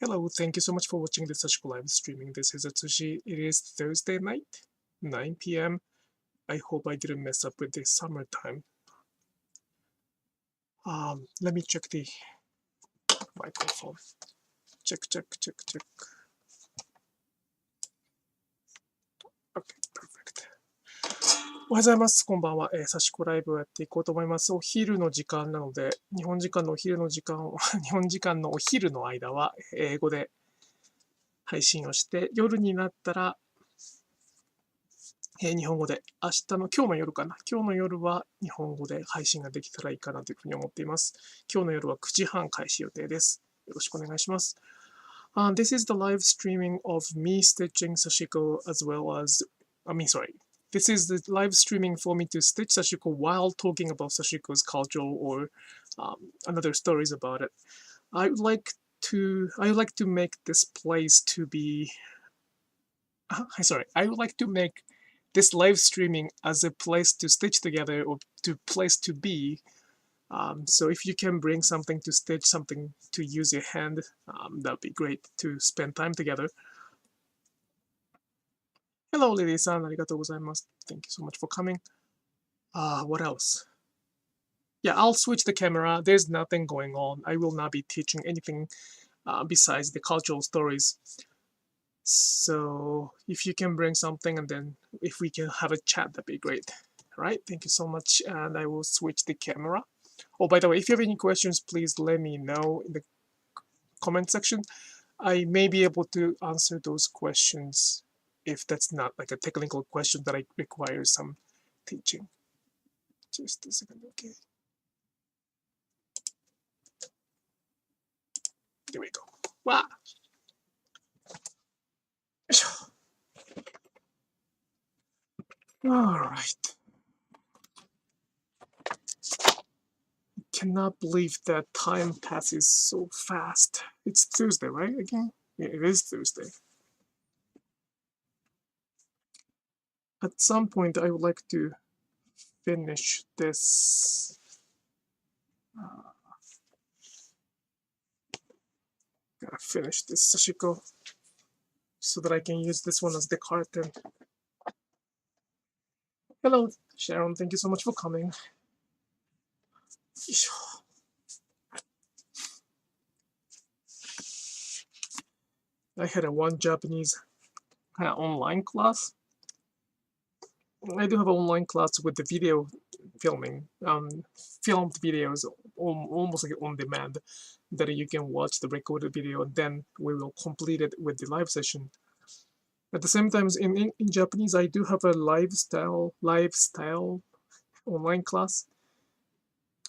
Hello, thank you so much for watching the Sashiko Live Streaming. This is Atsushi. It is Thursday night, 9 p.m. I hope I didn't mess up with the summertime. Let me check the microphone. Check. Okay, perfect. おはようございます。こんばんは。サシコライブをやっていこうと思います。お昼の時間なので、日本時間のお昼の時間を、日本時間のお昼の間は英語で配信をして、夜になったら、日本語で、今日の夜かな。今日の夜は日本語で配信ができたらいいかなというふうに思っています。今日の夜は9時半開始予定です。よろしくお願いします。This is the live streaming of me stitching Sashiko as well as, This is the live streaming for me to stitch Sashiko while talking about Sashiko's culture or another stories about it. I would like to make this place to be. I would like to make this live streaming as a place to stitch together or to place to be. So if you can bring something to stitch, something to use your hand, that'd be great to spend time together. Hello, Lily-san. ありがとうございます。Thank you so much for coming. What else? Yeah, I'll switch the camera. There's nothing going on. I will not be teaching anything besides the cultural stories. So if you can bring something and then if we can have a chat, that'd be great. All right, thank you so much. And I will switch the camera. Oh, by the way, if you have any questions, please let me know in the comment section. I may be able to answer those questions if that's not like a technical question that I require some teaching. Just a second, okay. There we go. Wow. All right. Cannot believe that time passes so fast. It's Tuesday, right? Again? Yeah, it is Tuesday. At some point, I would like to finish this. Gotta finish this Sashiko so that I can use this one as the curtain. Hello, Sharon. Thank you so much for coming. I had one Japanese online class. I do have an online class with the video filming, filmed videos almost like on demand that you can watch the recorded video and then we will complete it with the live session. At the same time, in Japanese, I do have a lifestyle online class.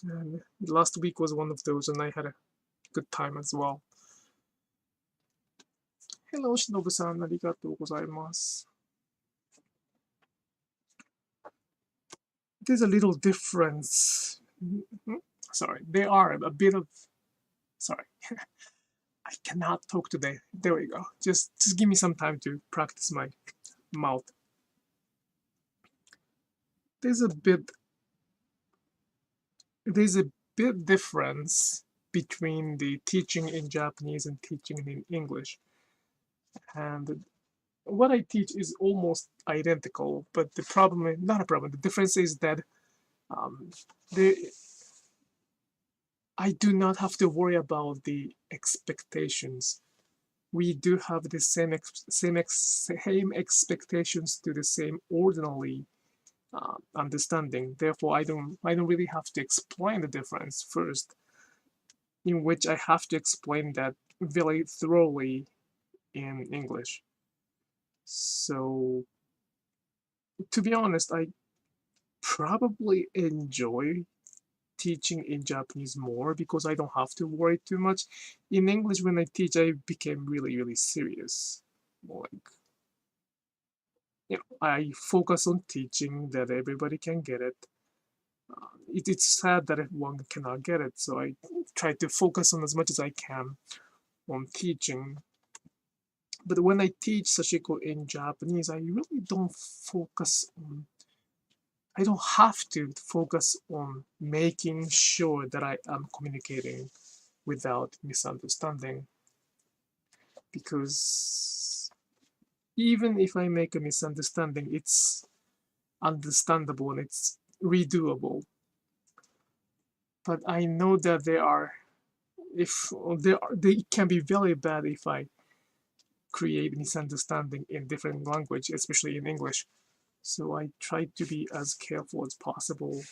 And last week was one of those and I had a good time as well. Hello, Shinobu-san. ありがとうございます。There's a little difference. Sorry, there are a bit of. Sorry, I cannot talk today. There we go. Just give me some time to practice my mouth. There's a bit difference between the teaching in Japanese and teaching in English. And what I teach is almost identical, but the difference is that I do not have to worry about the expectations. We do have the same expectations to the same ordinary understanding. Therefore, I don't really have to explain the difference first, in which I have to explain that very thoroughly in English. So, to be honest, I probably enjoy teaching in Japanese more because I don't have to worry too much. In English, when I teach, I became really, really serious. I focus on teaching that everybody can get it. It's sad that one cannot get it, so I try to focus on as much as I can on teaching. But when I teach Sashiko in Japanese, I really don't have to focus on making sure that I am communicating without misunderstanding. because even if I make a misunderstanding, it's understandable and it's redoable. But I know that they can be very bad if I create misunderstanding in different language, especially in English. So I try to be as careful as possible.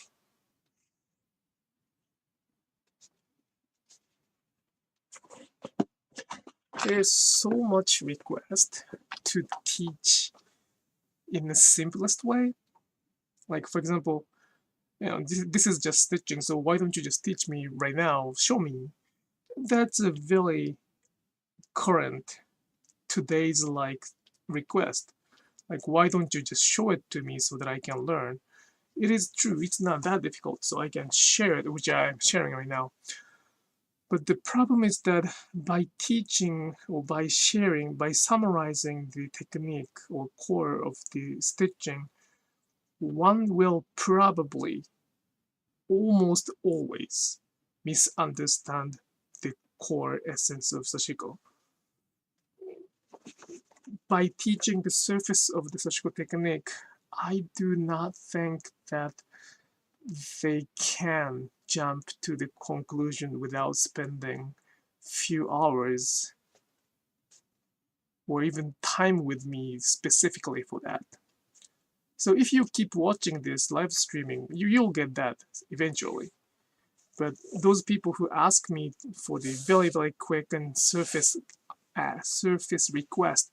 There's so much request to teach in the simplest way. Like, for example, this is just stitching, so why don't you just teach me right now? Show me. That's a very current, today's request. Like, why don't you just show it to me so that I can learn? It is true, it's not that difficult, so I can share it, which I'm sharing right now. But the problem is that by teaching or by sharing, by summarizing the technique or core of the stitching, one will probably almost always misunderstand the core essence of Sashiko. By teaching the surface of the Sashiko technique, I do not think that they can jump to the conclusion without spending few hours or even time with me specifically for that. So if you keep watching this live streaming, you'll get that eventually. But those people who ask me for the very, very quick and surface request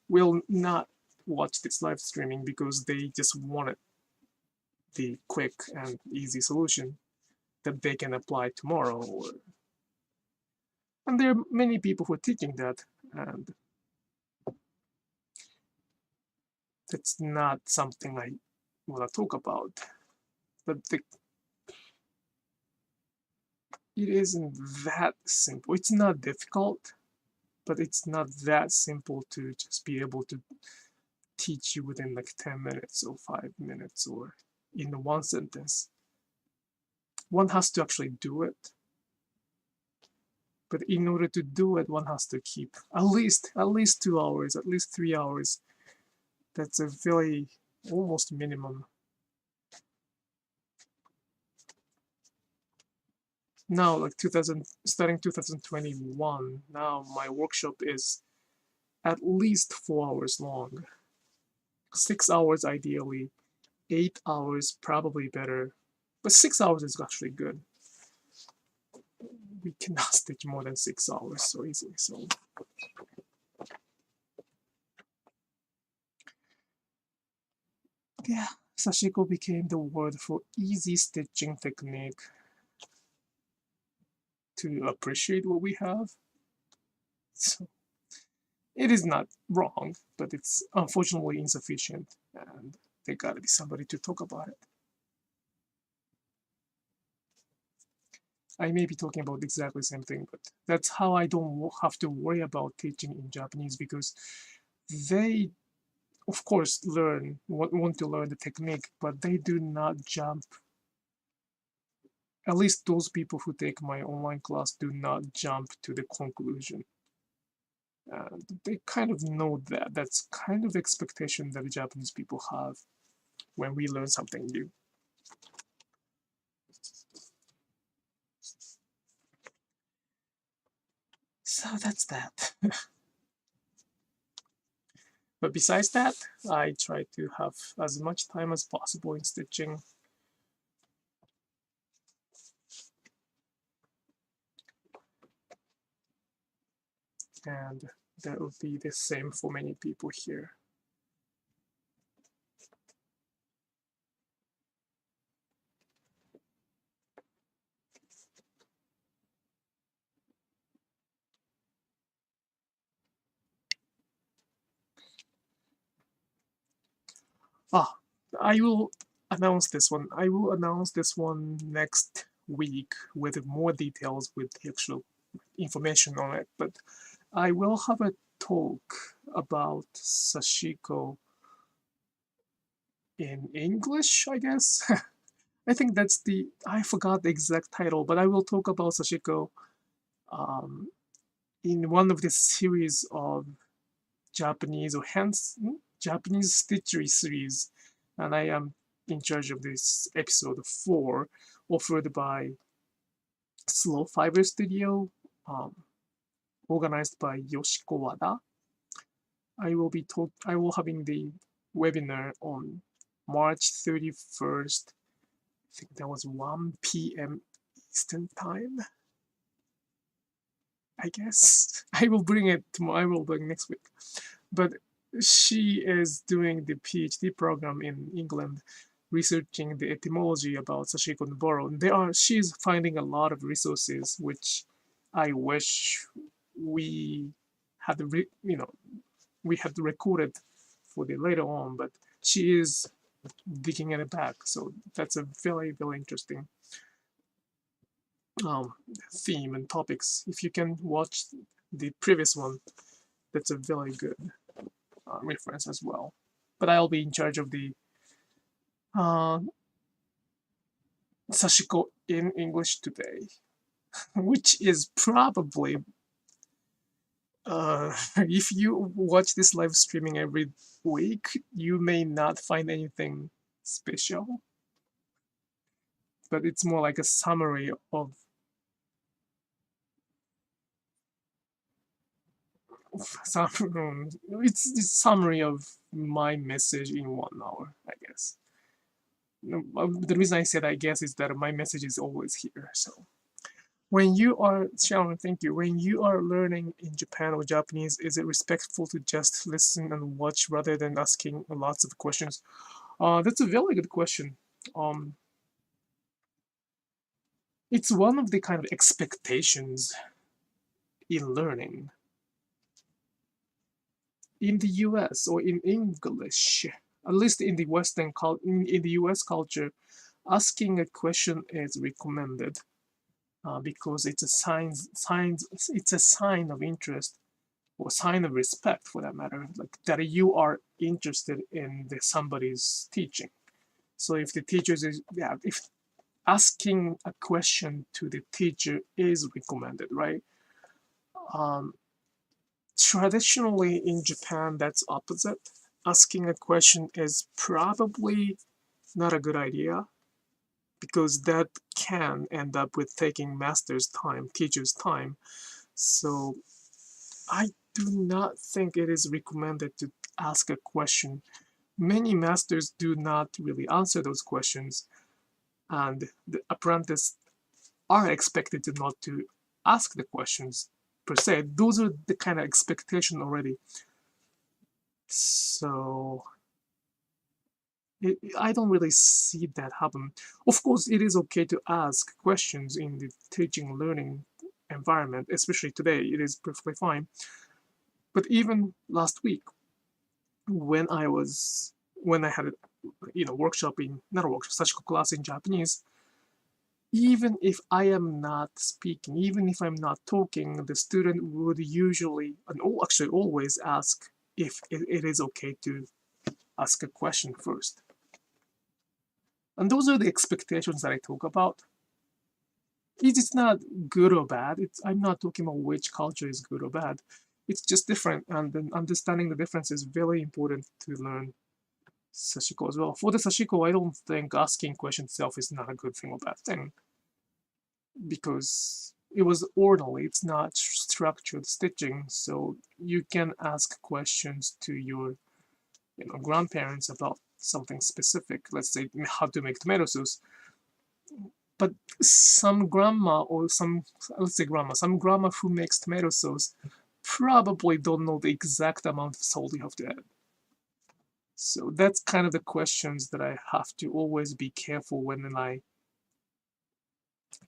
will not watch this live streaming because they just wanted the quick and easy solution that they can apply tomorrow. And there are many people who are teaching that, and that's not something I want to talk about. But it isn't that simple. It's not difficult, but it's not that simple to just be able to teach you within 10 minutes or 5 minutes or in one sentence. One has to actually do it. But in order to do it, one has to keep at least 2 hours, at least 3 hours. That's a very almost minimum. Now, starting 2021, now my workshop is at least 4 hours long. 6 hours ideally, 8 hours probably better, but 6 hours is actually good. We cannot stitch more than 6 hours so easily. So yeah, Sashiko became the word for easy stitching technique to appreciate what we have. So it is not wrong, but it's unfortunately insufficient, and there gotta be somebody to talk about it. I may be talking about exactly the same thing, but that's how I don't have to worry about teaching in Japanese, because they, of course, want to learn the technique, but they do not jump. At least those people who take my online class do not jump to the conclusion. And they kind of know that. That's kind of the expectation that the Japanese people have when we learn something new. So that's that. But besides that, I try to have as much time as possible in stitching. And that would be the same for many people here. I will announce this one. I will announce this one next week with more details, with the actual information on it. But I will have a talk about Sashiko in English, I guess. I think that's I forgot the exact title, but I will talk about Sashiko in one of the series of Japanese or Japanese stitchery series, and I am in charge of this episode 4, offered by Slow Fiber Studio, organized by Yoshiko Wada. I will having the webinar on March 31st. I think that was 1 p.m. Eastern time. I guess I will bring it tomorrow. I will bring next week. But she is doing the PhD program in England, researching the etymology about Sashiko and Deborah. She's finding a lot of resources, which I wish we had we had recorded for the later on, but she is digging it back. So that's a very, very interesting theme and topics. If you can watch the previous one, that's a very good reference as well. But I'll be in charge of the Sashiko in English today, which is probably if you watch this live streaming every week, you may not find anything special, but it's more like a summary of it's the summary of my message in 1 hour, I guess. The reason I said I guess is that my message is always here. So when you are, Sharon, thank you. When you are learning in Japan or Japanese, is it respectful to just listen and watch rather than asking lots of questions? That's a very good question. It's one of the kind of expectations in learning. In the US or in English, at least in the Western in the US culture, asking a question is recommended because it's a sign of interest or sign of respect, for that matter, like that you are interested in somebody's teaching. So if the teacher if asking a question to the teacher is recommended, right? Traditionally in Japan, that's opposite. Asking a question is probably not a good idea because that can end up with taking master's time, teacher's time. So I do not think it is recommended to ask a question. Many masters do not really answer those questions, and the apprentices are expected to not to ask the questions per se. Those are the kind of expectation already. So I don't really see that happen. Of course, it is okay to ask questions in the teaching learning environment, especially today. It is perfectly fine. But even last week, when I had a workshop Sashiko class in Japanese, even if I am not speaking, even if I'm not talking, the student would usually, and actually always ask if it is okay to ask a question first. And those are the expectations that I talk about. It's not good or bad. I'm not talking about which culture is good or bad. It's just different, and then understanding the difference is very important to learn Sashiko as well. For the Sashiko, I don't think asking questions itself is not a good thing or bad thing, because it was orderly, it's not structured stitching, so you can ask questions to your grandparents about something specific, let's say how to make tomato sauce. But some grandma some grandma who makes tomato sauce probably don't know the exact amount of salt you have to add. So that's kind of the questions that I have to always be careful when I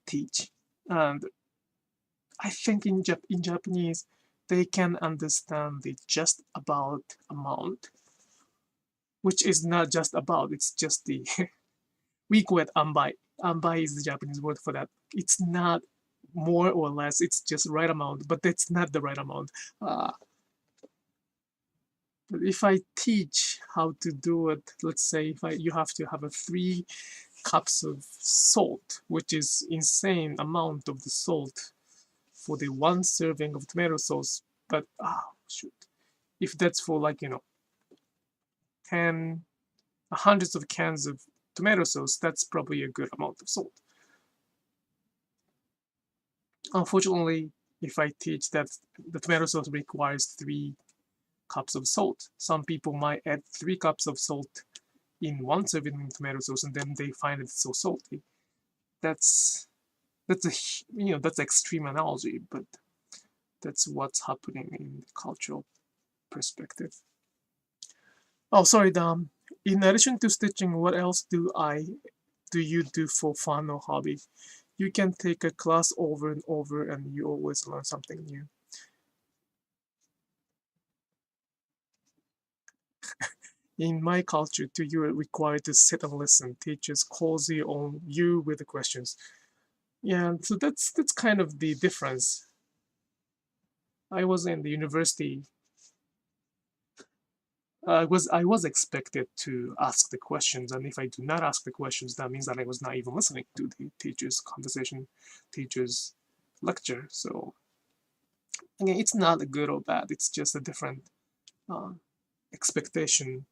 teach. And I think in Japanese, they can understand the just about amount, which is not just about, it's just the, we call it anbai. Anbai is the Japanese word for that. It's not more or less, it's just right amount, but that's not the right amount. But if I teach how to do it, let's say you have to have 3 cups of salt, which is insane amount of the salt for the one serving of tomato sauce, but shoot, if that's for like 10 hundreds of cans of tomato sauce, that's probably a good amount of salt. Unfortunately, if I teach that the tomato sauce requires 3 cups of salt, some people might add 3 cups of salt in one serving of tomato sauce, and then they find it so salty. That's that's extreme analogy, but that's what's happening in the cultural perspective. Oh, sorry, Dom. In addition to stitching, what else do you do for fun or hobby? You can take a class over and over, and you always learn something new. In my culture, too, you are required to sit and listen. Teachers calls you on you with the questions. Yeah, so that's kind of the difference. I was in the university. I was expected to ask the questions, and if I do not ask the questions, that means that I was not even listening to the teacher's conversation, teacher's lecture. So again, it's not good or bad. It's just a different expectation.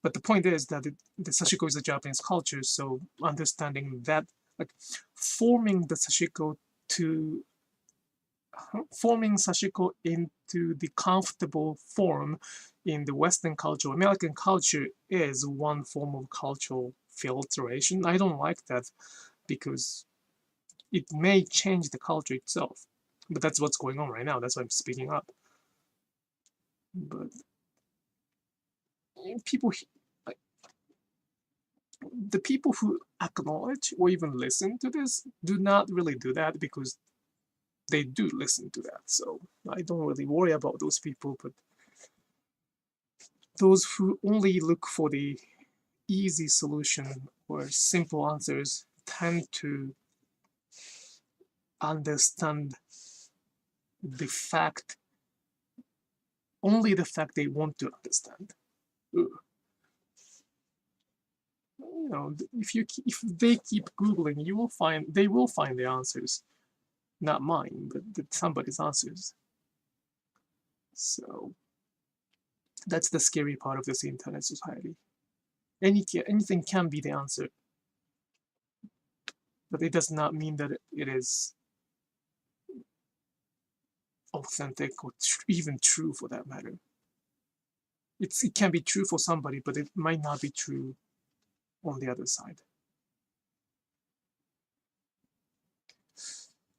But the point is that the Sashiko is a Japanese culture, so understanding that, like forming Sashiko into the comfortable form in the Western culture, American culture, is one form of cultural filtration. I don't like that because it may change the culture itself. But that's what's going on right now. That's why I'm speaking up. But the people who acknowledge or even listen to this do not really do that because they do listen to that. So I don't really worry about those people, but those who only look for the easy solution or simple answers tend to understand the fact, only the fact they want to understand. If they keep Googling, they will find the answers. Not mine, but somebody's answers. So that's the scary part of this internet society. Anything can be the answer, but it does not mean that it is authentic or even true for that matter. It can be true for somebody, but it might not be true on the other side.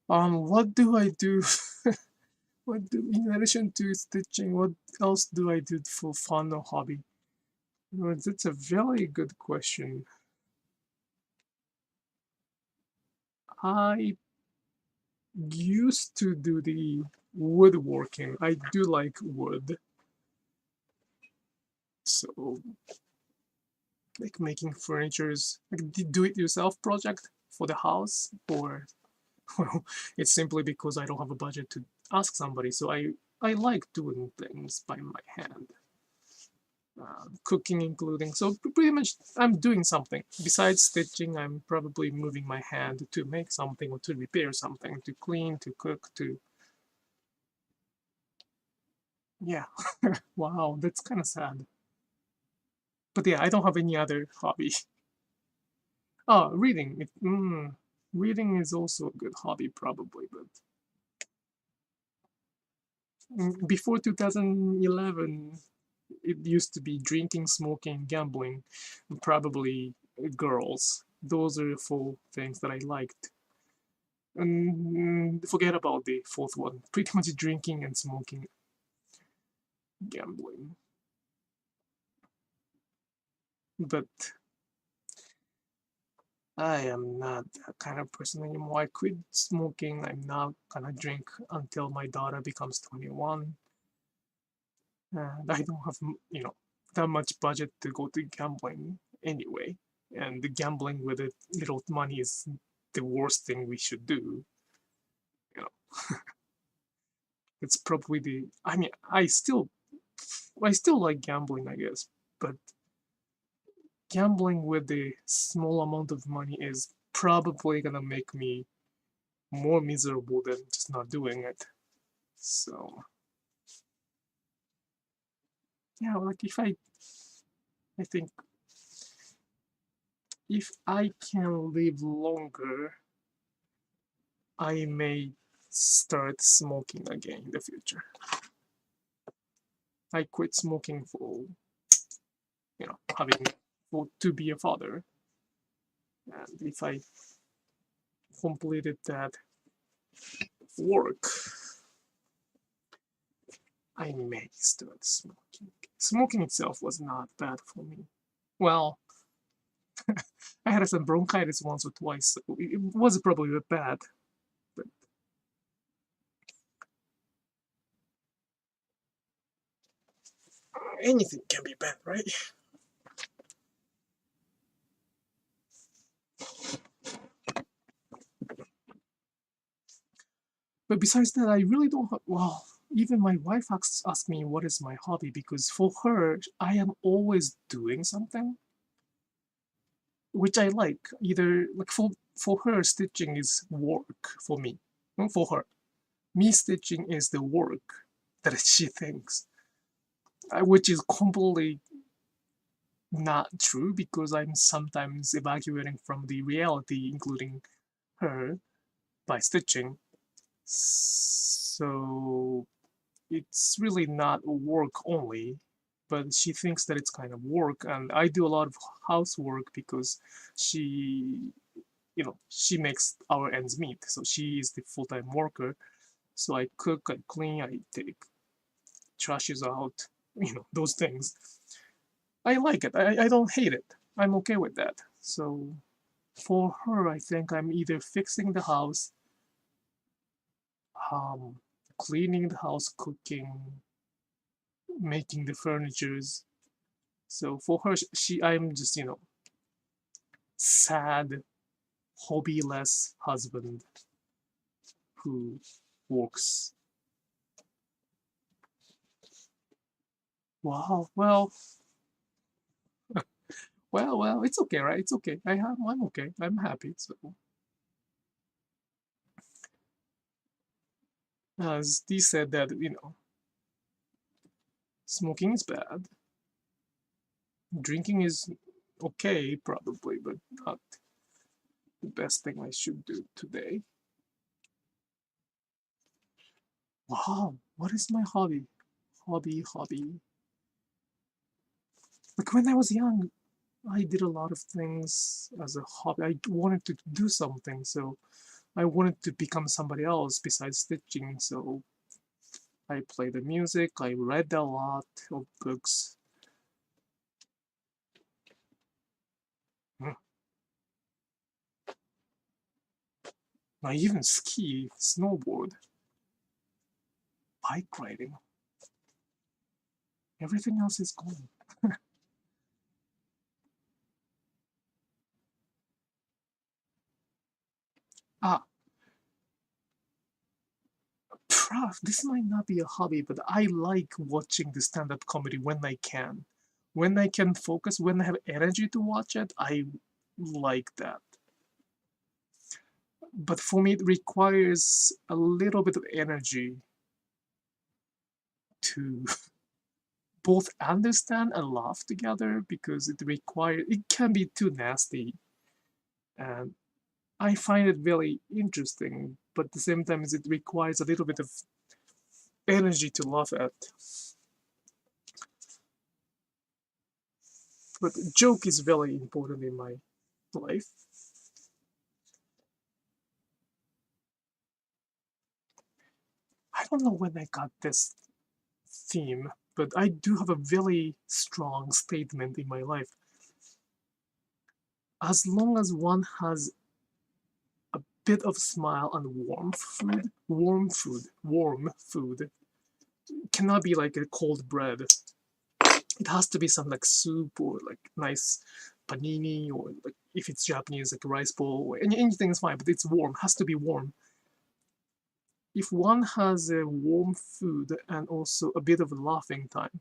What do I do? In addition to stitching, what else do I do for fun or hobby? Well, that's a very good question. I used to do the woodworking. I do like wood. So, like making furnitures, like the do-it-yourself project for the house, or well, it's simply because I don't have a budget to ask somebody. So I like doing things by my hand. Cooking including. So pretty much I'm doing something. Besides stitching, I'm probably moving my hand to make something or to repair something, to clean, to cook, to... Yeah. Wow, that's kind of sad. But yeah, I don't have any other hobby. Oh, reading. Reading is also a good hobby probably, but before 2011, it used to be drinking, smoking, gambling, and probably girls. Those are the 4 things that I liked. And forget about the 4th one. Pretty much drinking and smoking, gambling. But I am not that kind of person anymore. I quit smoking. I'm not gonna drink until my daughter becomes 21. And I don't have, that much budget to go to gambling anyway. And the gambling with a little money is the worst thing we should do. It's probably I still like gambling, I guess, but gambling with a small amount of money is probably gonna make me more miserable than just not doing it. So yeah, like I think if I can live longer, I may start smoking again in the future. I quit smoking for, to be a father. And if I completed that work, I may start smoking. Smoking itself was not bad for me. Well, I had some bronchitis once or twice, so it was probably bad. But anything can be bad, right? But besides that, I really don't have, well, even my wife asks me what is my hobby, because for her, I am always doing something, which I like. Either, like, for her, stitching is work for me. Not for her. Me stitching is the work that she thinks, which is completely not true, because I'm sometimes evacuating from the reality, including her, by stitching. So it's really not work only, but she thinks that it's kind of work, and I do a lot of housework because she, she makes our ends meet. So she is the full-time worker. So I cook, I clean, I take trashes out, those things. I like it. I don't hate it. I'm okay with that. So for her, I think I'm either fixing the house, um, cleaning the house, cooking, making the furnitures. So for her, I'm just, sad, hobbyless husband who works. Wow. Well, it's okay, right? It's okay. I'm okay. I'm happy. So, as Dee said that, smoking is bad. Drinking is okay, probably, but not the best thing I should do today. Wow, what is my hobby? Hobby. Like when I was young, I did a lot of things as a hobby. I wanted to do something, so I wanted to become somebody else besides stitching. So I played the music, I read a lot of books. I even ski, snowboard, bike riding. Everything else is gone. Ah, this might not be a hobby, but I like watching the stand-up comedy when I can. When I can focus, when I have energy to watch it, I like that. But for me, it requires a little bit of energy to both understand and laugh together, because it can be too nasty. And I find it very interesting, but at the same time, it requires a little bit of energy to laugh at. But joke is very important in my life. I don't know when I got this theme, but I do have a very strong statement in my life. As long as one has a bit of smile and warm food, cannot be like a cold bread. It has to be some like soup or like nice panini, or like if it's Japanese, like a rice bowl, or anything is fine, but it's warm, has to be warm. If one has a warm food and also a bit of a laughing time,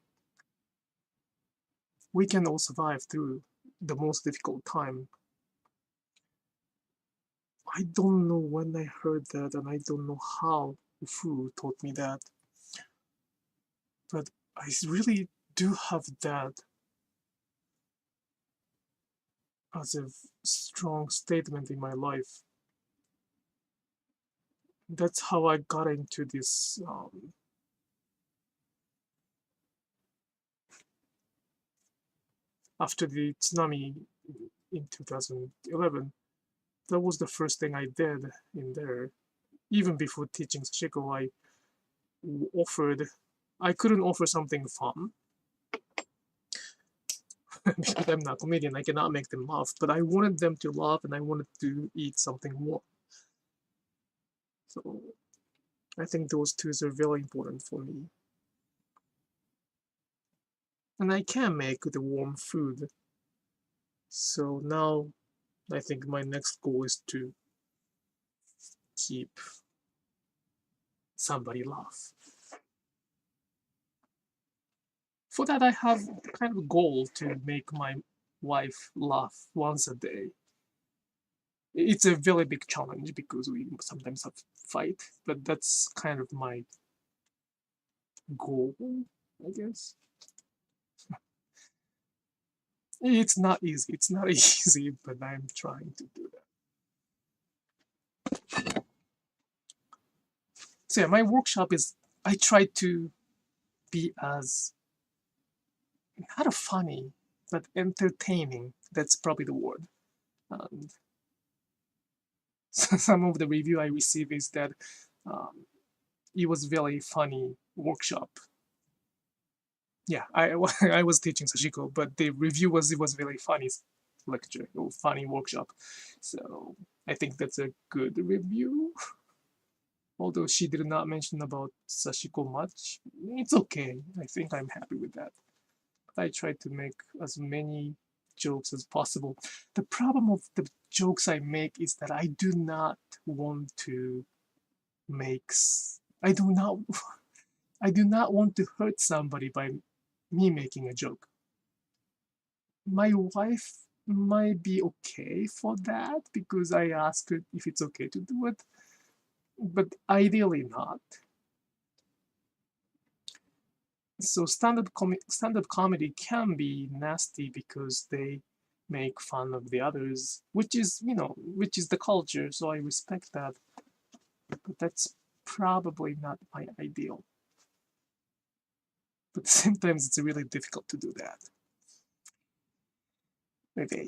we can all survive through the most difficult time. I don't know when I heard that, and I don't know how who taught me that, but I really do have that as a strong statement in my life. That's how I got into this after the tsunami in 2011. That was the first thing I did in there. Even before teaching Sashiko, I couldn't offer something fun because I'm not a comedian. I cannot make them laugh, but I wanted them to laugh and I wanted to eat something more. So I think those two are very important for me. And I can make the warm food. So now I think my next goal is to keep somebody laugh. For that, I have kind of a goal to make my wife laugh once a day. It's a very big challenge because we sometimes have to fight, but that's kind of my goal, I guess. It's not easy. It's not easy, but I'm trying to do that. So yeah, my workshop is, I try to be as, not funny, but entertaining. That's probably the word. And some of the review I receive is that it was very funny workshop. Yeah, I was teaching Sashiko, but the review was, it was very funny lecture or funny workshop. So I think that's a good review. Although she did not mention about Sashiko much, it's okay. I think I'm happy with that. I try to make as many jokes as possible. The problem of the jokes I make is that I do not want to make, I do not want to hurt somebody by me making a joke. My wife might be okay for that because I asked her if it's okay to do it, but ideally not. So stand-up comedy can be nasty because they make fun of the others, which is, which is the culture, so I respect that. But that's probably not my ideal. But sometimes it's really difficult to do that. Okay.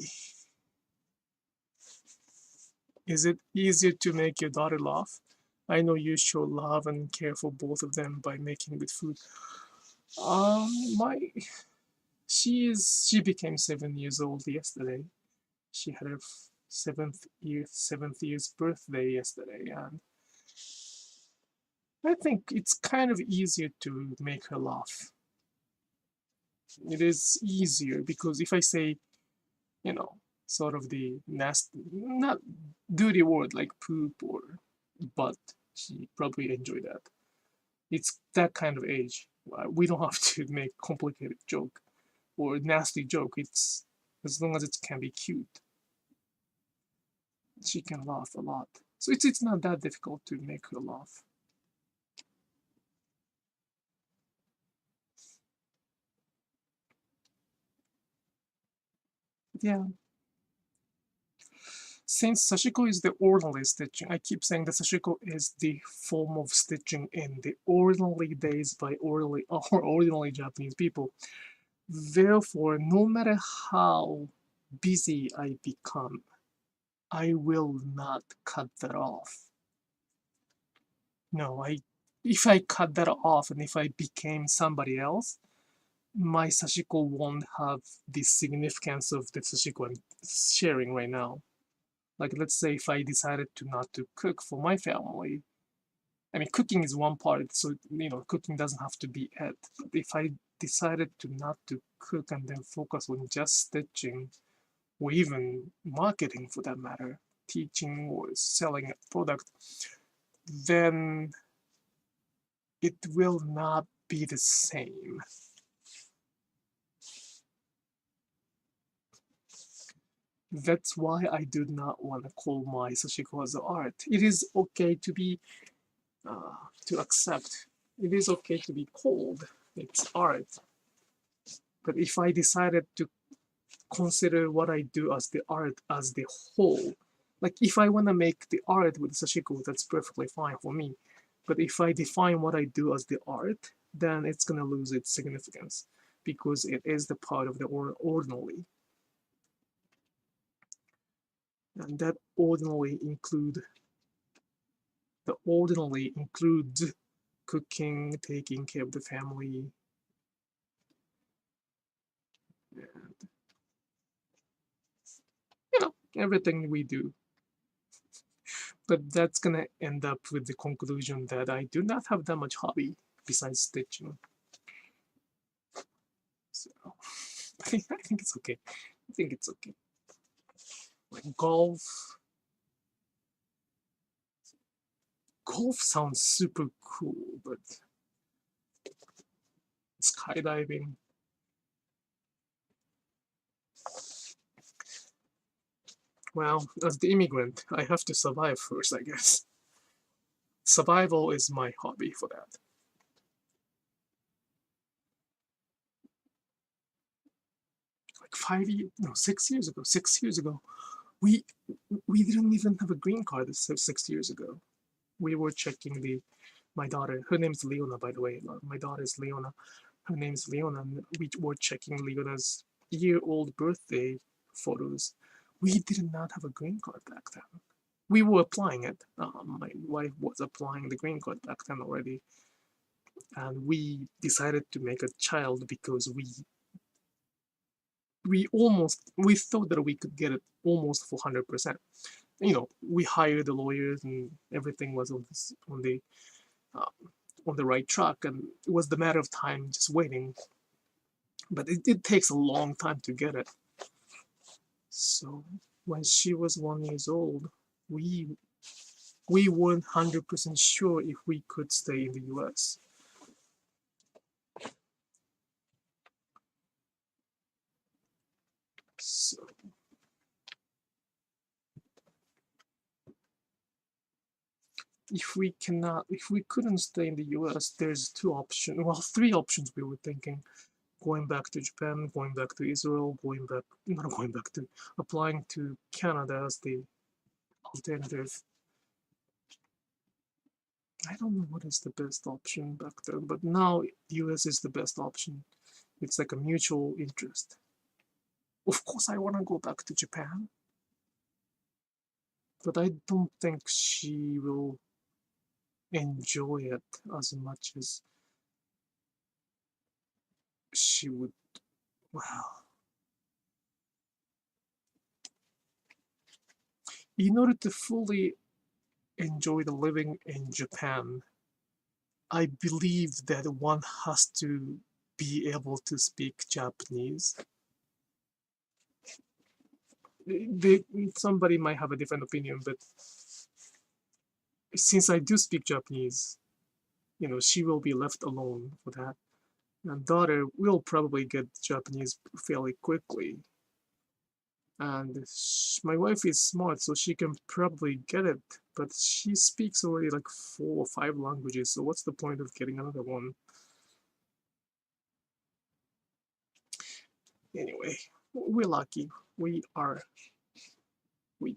Is it easier to make your daughter laugh? I know you show love and care for both of them by making good food. She became 7 years old yesterday. She had her seventh year's birthday yesterday, and I think it's kind of easier to make her laugh. It is easier because if I say, sort of the nasty, not dirty word like poop or butt, she probably enjoy that. It's that kind of age. We don't have to make complicated joke or nasty joke. It's as long as it can be cute. She can laugh a lot. So it's not that difficult to make her laugh. Yeah. Since Sashiko is the ordinary stitching, I keep saying that Sashiko is the form of stitching in the ordinary days by ordinary Japanese people. Therefore, no matter how busy I become, I will not cut that off. No, if I cut that off and if I became somebody else, my Sashiko won't have the significance of the Sashiko I'm sharing right now. Like, let's say if I decided to not to cook for my family, I mean, cooking is one part, so, cooking doesn't have to be it. But if I decided to not to cook and then focus on just stitching, or even marketing for that matter, teaching or selling a product, then it will not be the same. That's why I do not want to call my Sashiko as art. It is okay to be, to accept. It is okay to be called. It's art. But if I decided to consider what I do as the art as the whole, like if I want to make the art with Sashiko, that's perfectly fine for me. But if I define what I do as the art, then it's going to lose its significance because it is the part of the ordinary. And that ordinary includes cooking, taking care of the family, and everything we do. But that's gonna end up with the conclusion that I do not have that much hobby besides stitching. So I think it's okay. I think it's okay. Like golf sounds super cool, but skydiving. Well, as the immigrant, I have to survive first, I guess. Survival is my hobby for that. Like 6 years ago, we didn't even have a green card 6 years ago. We were checking my daughter, her name's Leona, by the way. My daughter is Leona. Her name's Leona, and we were checking Leona's year-old birthday photos. We did not have a green card back then. We were applying it. My wife was applying the green card back then already. And we decided to make a child because we thought that we could get it almost for 100%. We hired the lawyers and everything was on the right track, and it was the matter of time just waiting. But it takes a long time to get it. So when she was 1 year old, we weren't 100% sure if we could stay in the US. So if we couldn't stay in the US, there's three options we were thinking. Going back to Japan, going back to Israel, applying to Canada as the alternative. I don't know what is the best option back then, but now US is the best option. It's like a mutual interest. Of course I want to go back to Japan, but I don't think she will enjoy it as much as she would. Well, in order to fully enjoy the living in Japan, I believe that one has to be able to speak Japanese. Somebody might have a different opinion, but since I do speak Japanese, she will be left alone for that. And daughter will probably get Japanese fairly quickly. And my wife is smart, so she can probably get it, but she speaks already like 4 or 5 languages, so what's the point of getting another one? Anyway, we're lucky. We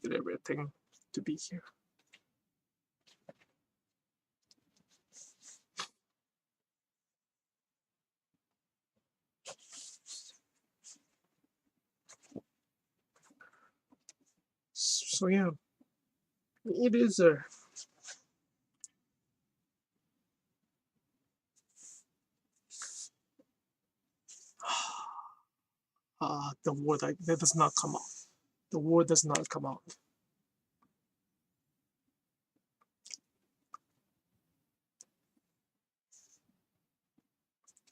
did everything to be here. So yeah, it is a the word that does not come out. The word does not come out.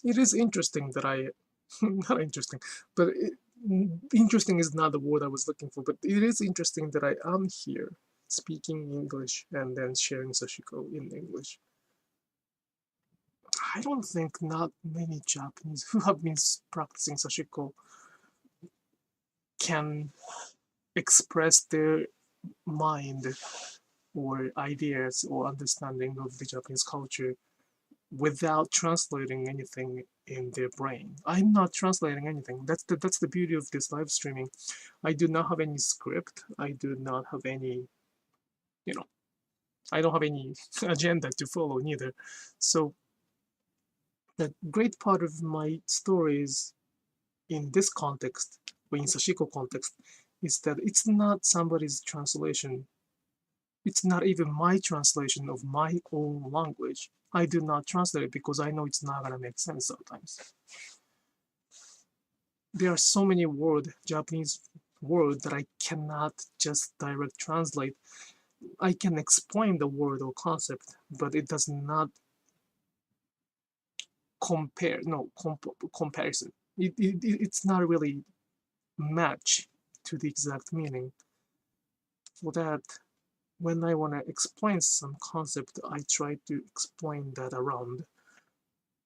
It is interesting that not interesting, but interesting is not the word I was looking for, but it is interesting that I am here speaking English and then sharing Sashiko in English. I don't think not many Japanese who have been practicing Sashiko can express their mind or ideas or understanding of the Japanese culture without translating anything in their brain. I'm not translating anything. That's the beauty of this live streaming. I do not have any script. I do not have any, I don't have any agenda to follow neither. So the great part of my stories in this context, or in Sashiko context, is that it's not somebody's translation. It's not even my translation of my own language. I do not translate it because I know it's not gonna make sense sometimes. There are so many Japanese words that I cannot just direct translate. I can explain the word or concept, but it does not comparison. It's not really match to the exact meaning. For that, when I want to explain some concept, I try to explain that around.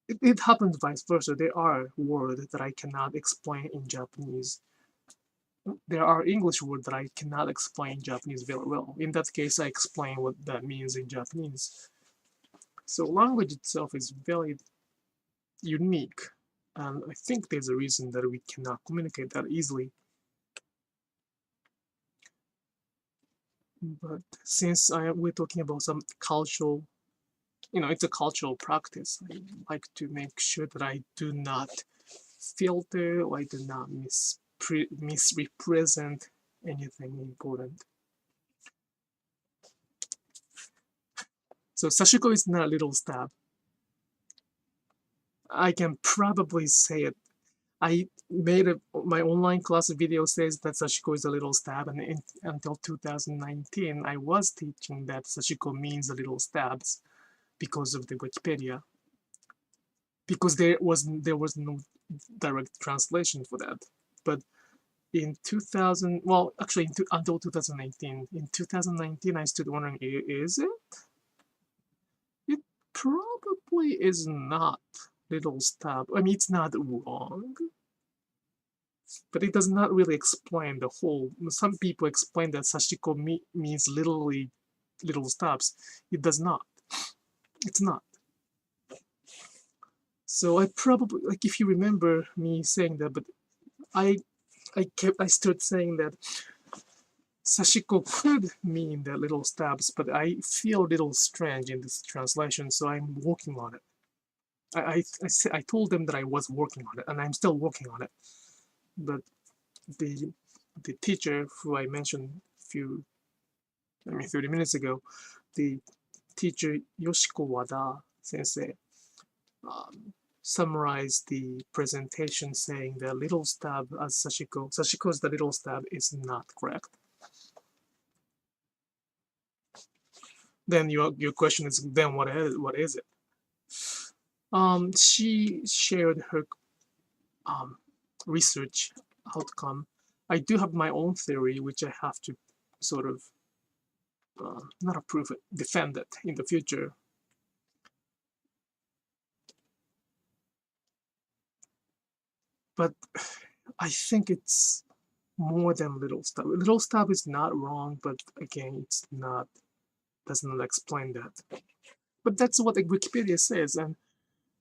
It happens vice versa. There are words that I cannot explain in Japanese. There are English words that I cannot explain in Japanese very well. In that case, I explain what that means in Japanese. So language itself is very unique, and I think there's a reason that we cannot communicate that easily. But since we're talking about some cultural, it's a cultural practice, I like to make sure that I do not filter or I do not misrepresent anything important. So Sashiko is not a little stab. I can probably say it. I made my online class video says that Sashiko is a little stab, and until 2019 I was teaching that Sashiko means a little stabs because of the Wikipedia, because there was no direct translation for that. But in 2000, well, actually until 2019, in 2019 I stood wondering, is it? It probably is not little stab. I mean, it's not wrong, but it does not really explain the whole. Some people explain that Sashiko means literally little stabs. It does not. It's not. So I probably, like, if you remember me saying that, but I started saying that Sashiko could mean the little stabs, but I feel a little strange in this translation, so I'm working on it. I told them that I was working on it, and I'm still working on it. But the teacher who I mentioned 30 minutes ago, the teacher Yoshiko Wada sensei, summarized the presentation saying the little stab as Sashiko's the little stab is not correct. Then your question is, then what is it? She shared her research outcome. I do have my own theory, which I have to sort of not approve it, defend it in the future. But I think it's more than little stab. Little stab is not wrong, but again, it's not, does not explain that. But that's what Wikipedia says, and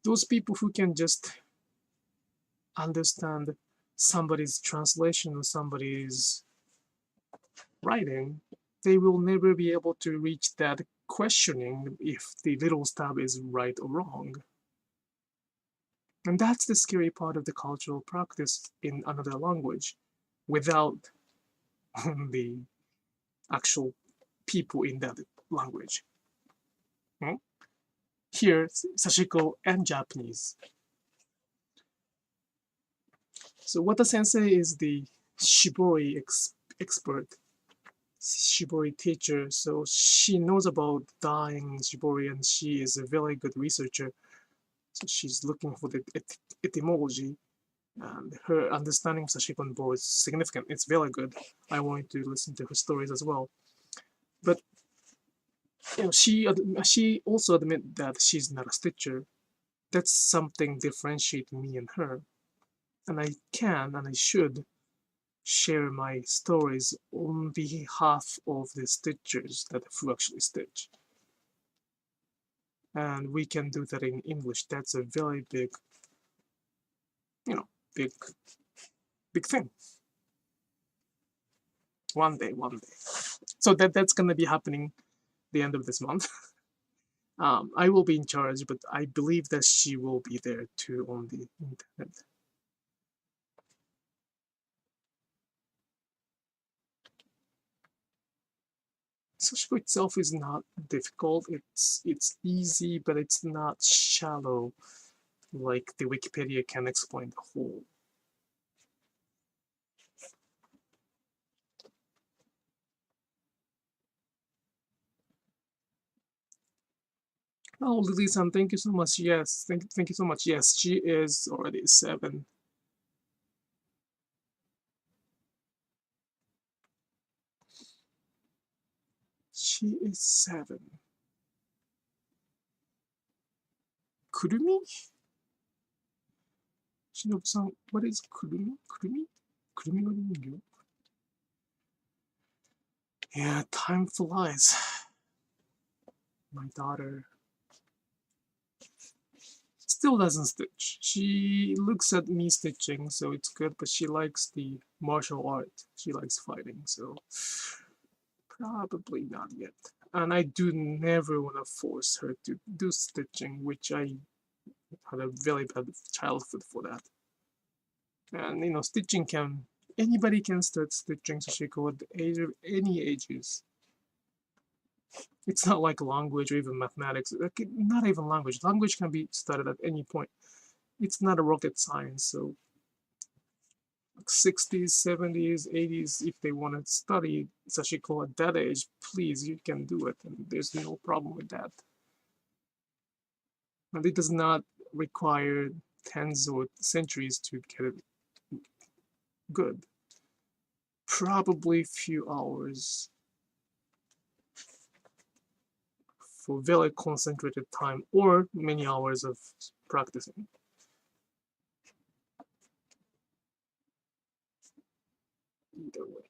those people who can just understand somebody's translation or somebody's writing, they will never be able to reach that questioning if the little stab is right or wrong. And that's the scary part of the cultural practice in another language, without the actual people in that language. Here, Sashiko and Japanese. So Wata sensei is the shibori expert, shibori teacher. So she knows about dyeing shibori, and she is a very good researcher. So she's looking for the etymology, and her understanding of Sashiko Bo is significant. It's very good. I wanted to listen to her stories as well. But she also admit that she's not a stitcher. That's something differentiating me and her. And I can and I should share my stories on behalf of the stitchers who actually stitch. And we can do that in English. That's a very big, big thing. One day. So that's gonna be happening the end of this month. I will be in charge, but I believe that she will be there too on the internet. Sashiko itself is not difficult. It's easy, but it's not shallow like the Wikipedia can explain the whole. Oh, Lily-san, thank you so much. Yes, thank you so much. Yes, she is already 7. She is 7. Kurumi? Shinobu-san, what is Kurumi? Kurumi no Ningyo? Yeah, time flies. My daughter still doesn't stitch. She looks at me stitching, so it's good, but she likes the martial art. She likes fighting, so probably not yet. And I do never want to force her to do stitching, which I had a very bad childhood for that. And stitching anybody can start stitching Sashiko at the age of any ages. It's not like language or even mathematics. Not even language. Language can be started at any point. It's not a rocket science, so 60s, 70s, 80s, if they want to study Sashiko at that age, please, you can do it, and there's no problem with that. And it does not require tens or centuries to get it good. Probably a few hours for very concentrated time, or many hours of practicing. Either way.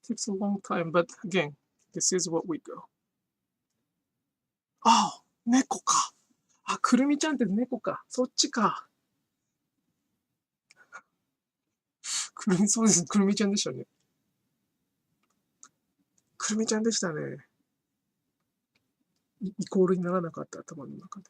Takes a long time, but again, this is what we go. Oh, 猫か。くるみちゃんって猫か。そっちか。そうです。くるみちゃんでしたね。くるみちゃんでしたね。イコールにならなかった、頭の中で。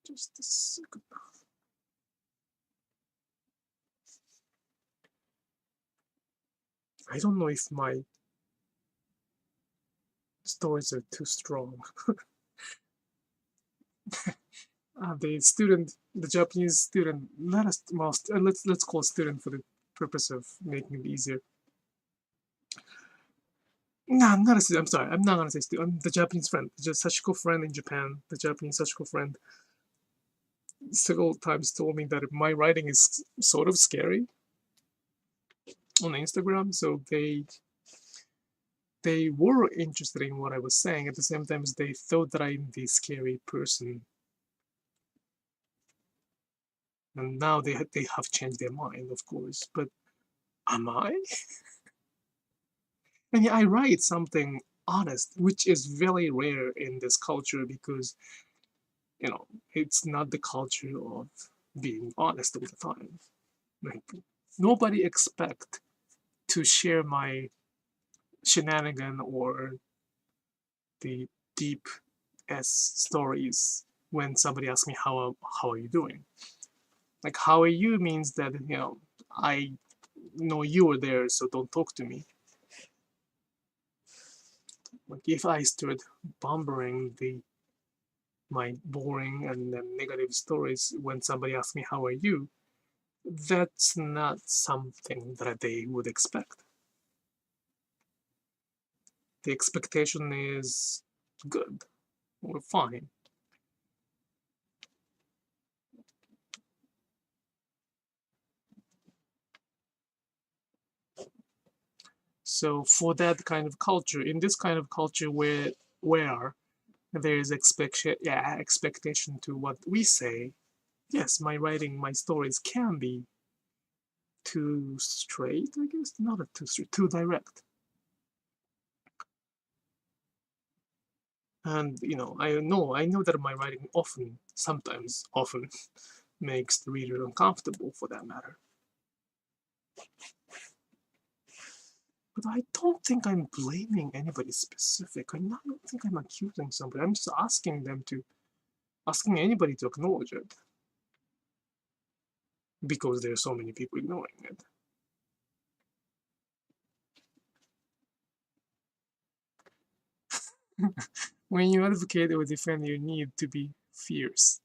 Just a second. I don't know if my stories are too strong. The Japanese student, not as most. Let's call student for the purpose of making it easier. No, I'm not a student. I'm sorry. I'm not gonna say student. I'm the Japanese friend, just Sashiko friend in Japan. The Japanese Sashiko friend several times told me that my writing is sort of scary on Instagram, so they were interested in what I was saying. At the same time, they thought that I'm the scary person. And now they have changed their mind, of course. But am I? I mean, I write something honest, which is very rare in this culture because, it's not the culture of being honest all the time. Like, nobody expect to share my shenanigan or the deep stories when somebody asks me how are you doing. Like, how are you means that I know you were there, so don't talk to me. Like, if I start bumbling my boring and negative stories when somebody asks me how are you, that's not something that they would expect. The expectation is good or fine. So for that kind of culture, in this kind of culture where there is expectation to what we say, yes, my writing, my stories can be too straight, I guess, not too straight, too direct. And I know that my writing sometimes makes the reader uncomfortable, for that matter. But I don't think I'm blaming anybody specific. I don't think I'm accusing somebody. I'm just asking anybody to acknowledge it. Because there are so many people ignoring it. When you advocate or defend, you need to be fierce.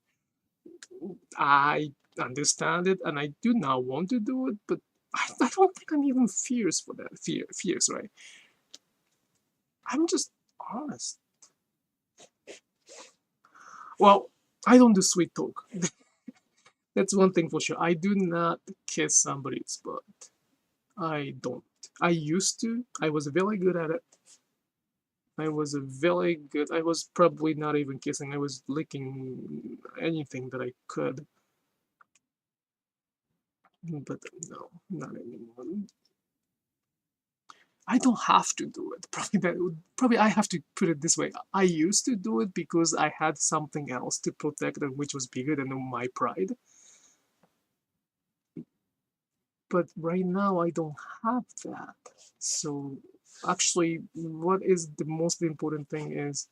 I understand it, and I do not want to do it, but I don't think I'm even fierce for that. Fierce, right? I'm just honest. Well, I don't do sweet talk. That's one thing for sure. I do not kiss somebody's butt. I don't. I used to. I was very good at it. I was probably not even kissing. I was licking anything that I could. But no, not anymore. I don't have to do it. Probably I have to put it this way. I used to do it because I had something else to protect, which was bigger than my pride. But right now I don't have that. So actually, what is the most important thing is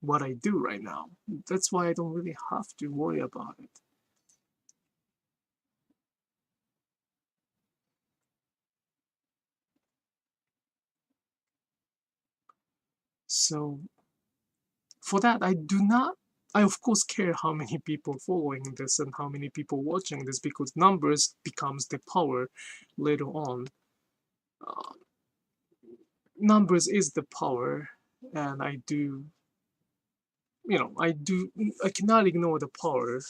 what I do right now. That's why I don't really have to worry about it. So for that, I of course care how many people following this and how many people watching this, because numbers becomes the power later on. Numbers is the power, and I cannot ignore the power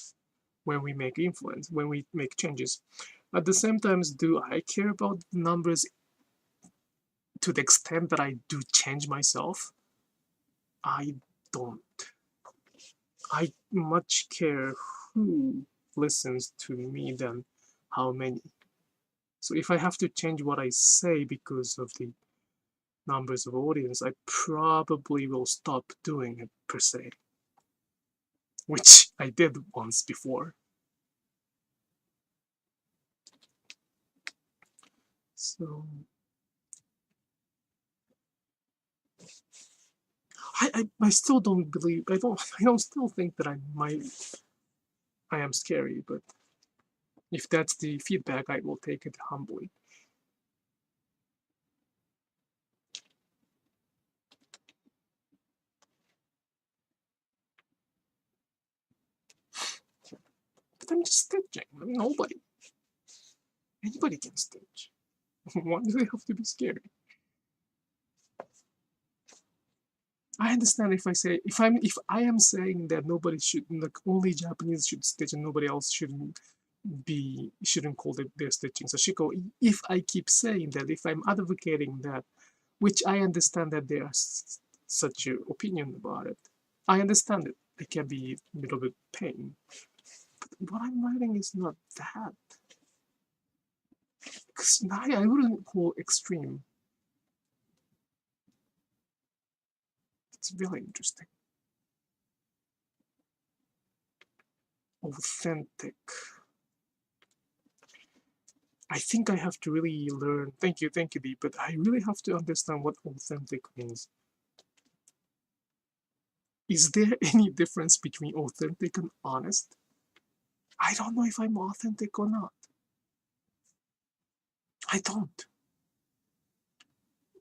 when we make influence, when we make changes. At the same time, do I care about numbers to the extent that I do change myself? I don't. I much care who listens to me than how many. So if I have to change what I say because of the numbers of audience, I probably will stop doing it per se, which I did once before. So I still don't believe, I don't still think that I am scary, but if that's the feedback, I will take it humbly. But I'm just stitching. I'm nobody. Anybody can stitch. Why do they have to be scary? I understand if I am saying that nobody should, like, only Japanese should stitch and nobody else shouldn't call it their stitching Sashiko. If I keep saying that, if I'm advocating that, which I understand that there's such an opinion about it, I understand it. It can be a little bit pain. But what I'm writing is not that. Because I wouldn't call extreme. It's really interesting. Authentic. I think I have to really learn. Thank you, Dee. But I really have to understand what authentic means. Is there any difference between authentic and honest? I don't know if I'm authentic or not. I don't.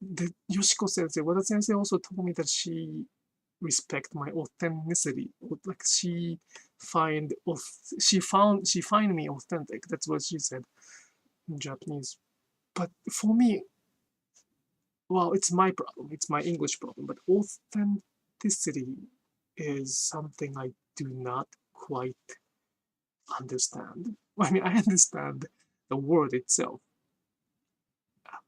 The Yoshiko sensei, Wada sensei also told me that she respect my authenticity. Like she find me authentic. That's what she said in Japanese. But for me, well, it's my problem. It's my English problem. But authenticity is something I do not quite understand. I mean, I understand the word itself.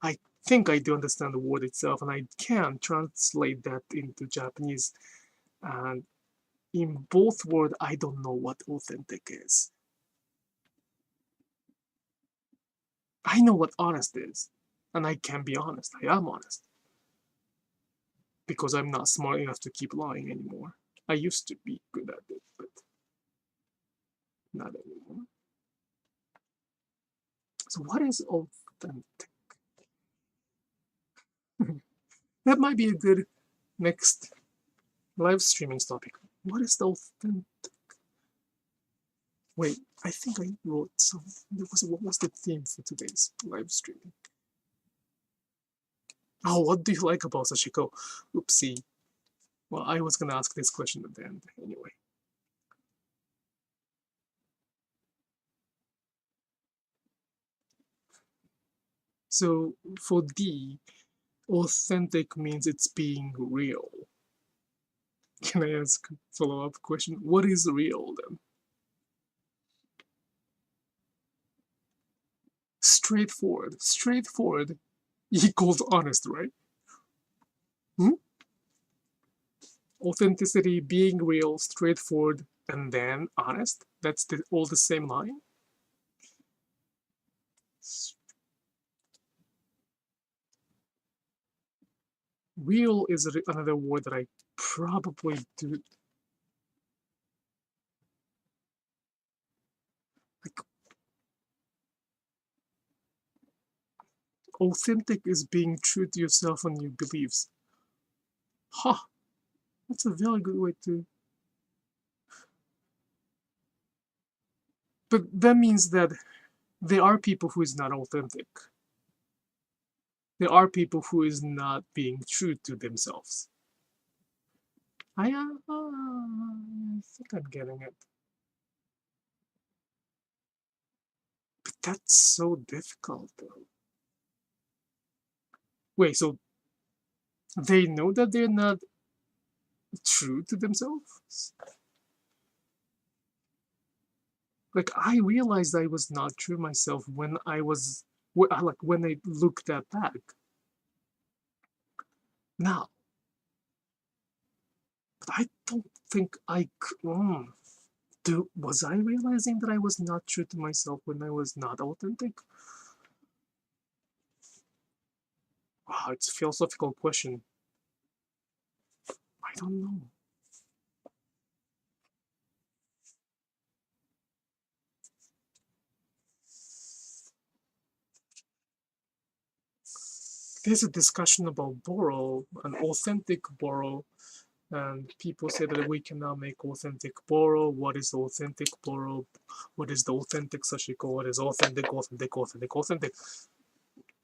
I think I do understand the word itself, and I can translate that into Japanese. And in both words, I don't know what authentic is. I know what honest is, and I can be honest. I am honest. Because I'm not smart enough to keep lying anymore. I used to be good at it, but not anymore. So what is authentic? That might be a good next live streaming topic. What is the authentic? Wait, I think I wrote something. What was the theme for today's live streaming? Oh, what do you like about Sashiko? Oopsie. Well, I was gonna ask this question at the end anyway. So for D, authentic means it's being real. Can I ask a follow-up question? What is real then? Straightforward. Straightforward equals honest, right? Authenticity, being real, straightforward, and then honest. That's all the same line. Real is another word that I probably do. Like, authentic is being true to yourself and your beliefs. Huh. That's a very good way to. But that means that there are people who is not authentic. There are people who is not being true to themselves. I think I'm getting it. But that's so difficult, though. Wait, so they know that they're not true to themselves? Like, I realized I was not true myself when I was, like, when I looked at back. Now, but I don't think I could. Was I realizing that I was not true to myself when I was not authentic? Wow, it's a philosophical question. I don't know. There's a discussion about borrow, an authentic borrow, and people say that we cannot make authentic borrow. What is authentic borrow? What is the authentic Sashiko? What is authentic?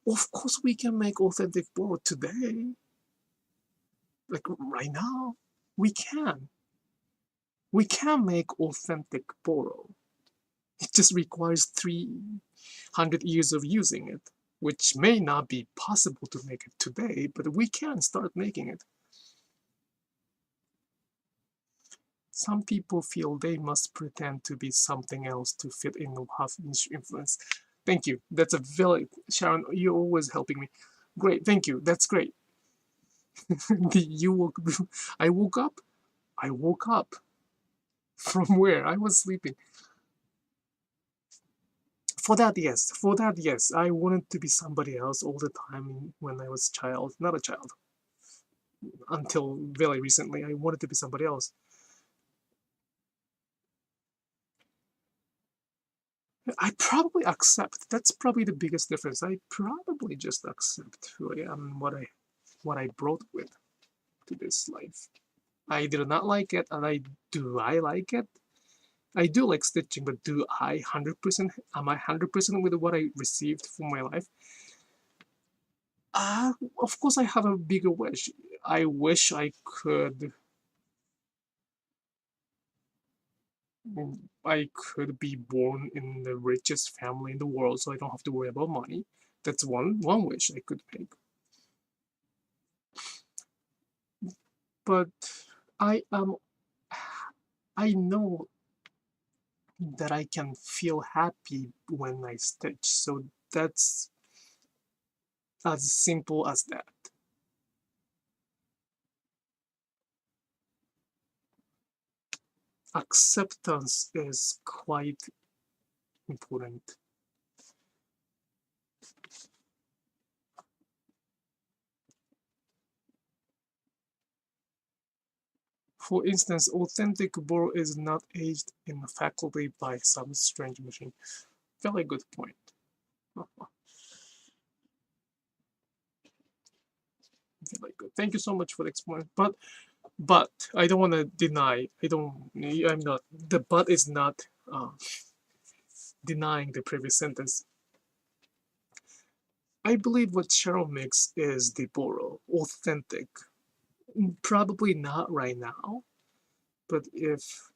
Of course we can make authentic borrow today. Like right now, we can. We can make authentic borrow. It just requires 300 years of using it, which may not be possible to make it today, but we can start making it. Some people feel they must pretend to be something else to fit in or have influence. Thank you. That's a very, Sharon, you're always helping me. Great, thank you. That's great. I woke up? I woke up. From where? I was sleeping. For that, yes. I wanted to be somebody else all the time when I was a child. Not a child. Until very recently, I wanted to be somebody else. I probably accept. That's probably the biggest difference. I probably just accept who I am and what I brought with to this life. I did not like it, and I like it? I do like stitching, but do I 100%? Am I 100% with what I received from my life? Of course, I have a bigger wish. I wish I could. I could be born in the richest family in the world, so I don't have to worry about money. That's one wish I could make. But I know that I can feel happy when I stitch, so that's as simple as that. Acceptance is quite important. For instance, authentic borrow is not aged in the faculty by some strange machine. Very good point. Very good. Thank you so much for the explanation. But I don't want to deny. I'm not. The but is not denying the previous sentence. I believe what Cheryl makes is the borrow, authentic. Probably not right now, but if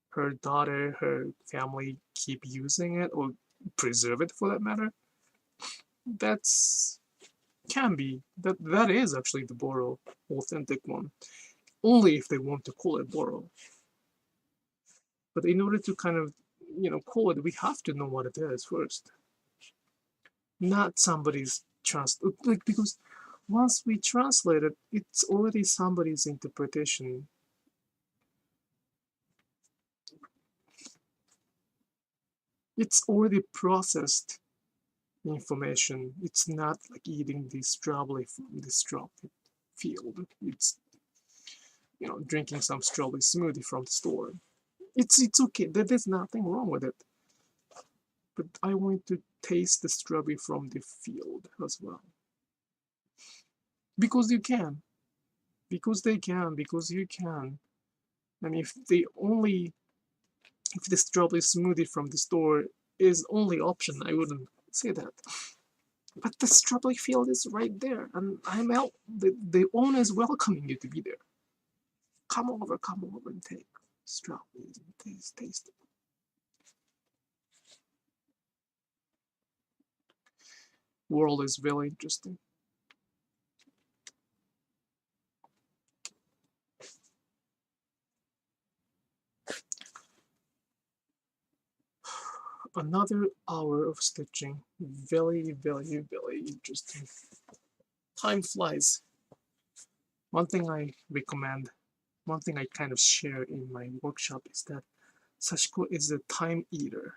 her daughter, her family keep using it or preserve it for that matter, that's can be that is actually the borrow, authentic one. Only if they want to call it borrow. But in order to kind of call it, we have to know what it is first. Not somebody's because once we translate it, it's already somebody's interpretation. It's already processed information. It's not like eating the strawberry from the strawberry field. It's drinking some strawberry smoothie from the store. It's okay. There's nothing wrong with it. But I want to taste the strawberry from the field as well. Because you can. Because they can. Because you can. And if the strawberry smoothie from the store is only option, I wouldn't say that. But the strawberry field is right there, and I'm out. The owner is welcoming you to be there. Come over and take strawberries and taste it. World is very interesting. Another hour of stitching. Very, very, very interesting. Time flies. One thing I recommend, one thing I kind of share in my workshop is that Sashiko is a time eater.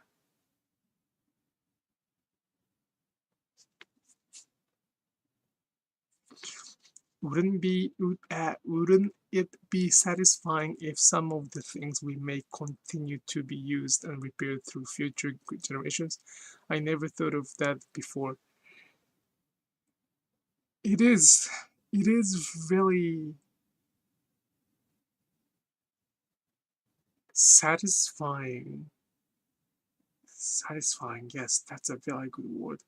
Wouldn't it be satisfying if some of the things we make continue to be used and repaired through future generations? I never thought of that before. It is very satisfying. Satisfying, yes, that's a very good word.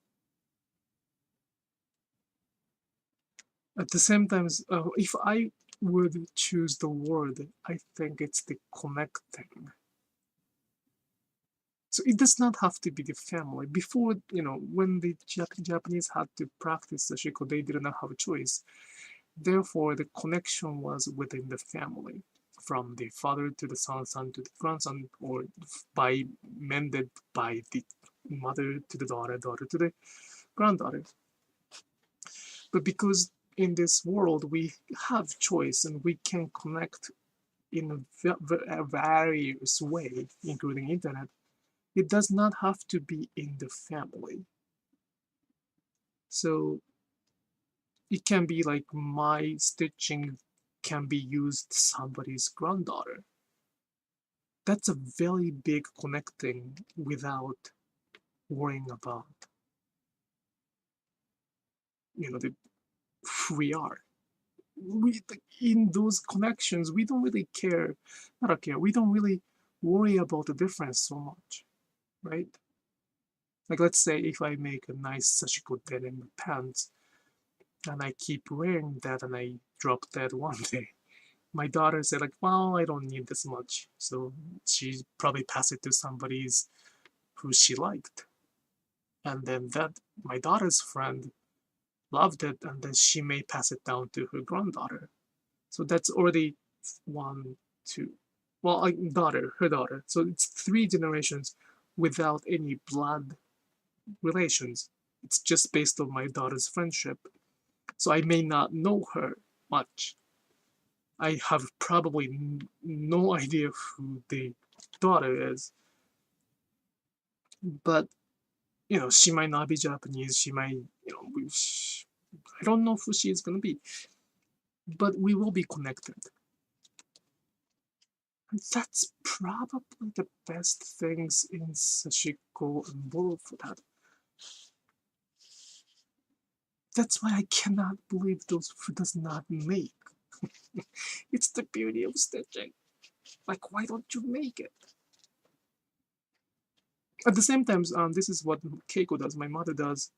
At the same time, if I would choose the word, I think it's the connecting. So it does not have to be the family. Before, when the Japanese had to practice Sashiko, they did not have a choice. Therefore, the connection was within the family, from the father to the son, son to the grandson, or mended by the mother to the daughter, daughter to the granddaughter. But because in this world we have choice and we can connect in a various way, including internet, it does not have to be in the family. So it can be like my stitching can be used somebody's granddaughter. That's a very big connecting without worrying about who we are. In those connections, we don't really care. We don't really worry about the difference so much, right? Like, let's say if I make a nice Sashiko denim pants and I keep wearing that and I drop that one day, my daughter said like, well, I don't need this much. So she probably passed it to somebody's who she liked. And then that my daughter's friend loved it, and then she may pass it down to her granddaughter. So that's already 1, 2. Well, her daughter. So it's 3 generations without any blood relations. It's just based on my daughter's friendship. So I may not know her much. I have probably no idea who the daughter is. But, she might not be Japanese. She might, I don't know who she is going to be. But we will be connected. And that's probably the best things in Sashiko and Boro for that. That's why I cannot believe those who does not make. It's the beauty of stitching. Like, why don't you make it? At the same time, this is what Keiko does, my mother does.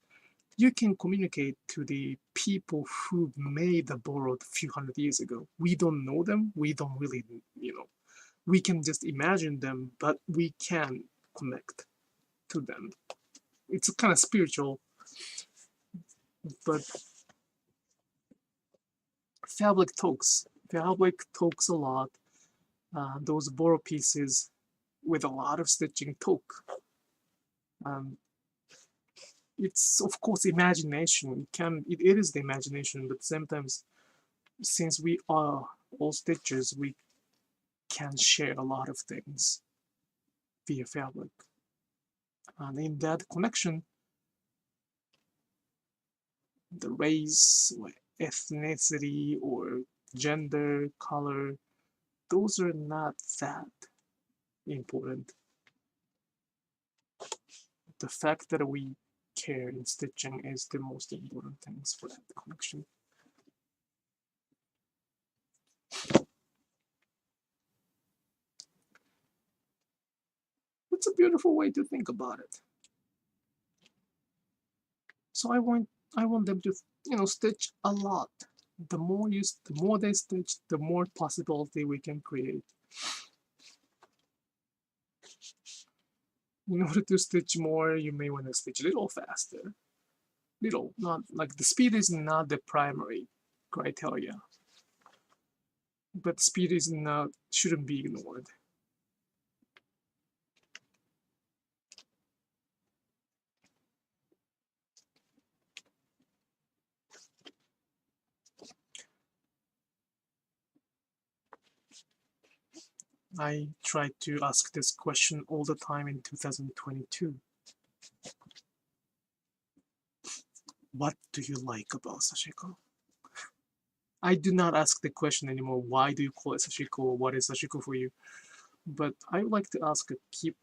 You can communicate to the people who made the Boro a few hundred years ago. We don't know them. We don't really, we can just imagine them, but we can connect to them. It's kind of spiritual, but fabric talks. Fabric talks a lot. Those Boro pieces with a lot of stitching talk. It's of course imagination. It is the imagination, but sometimes, since we are all stitchers, we can share a lot of things via fabric. And in that connection, the race, or ethnicity, or gender, color, those are not that important. The fact that we care in stitching is the most important things for that connection. It's a beautiful way to think about it. So I want them to stitch a lot. The more they stitch, the more possibility we can create. In order to stitch more, you may want to stitch a little faster. Little, not like the speed is not the primary criteria, but speed shouldn't be ignored. I tried to ask this question all the time in 2022. What do you like about Sashiko? I do not ask the question anymore, why do you call it Sashiko, or what is Sashiko for you? But I would like to keep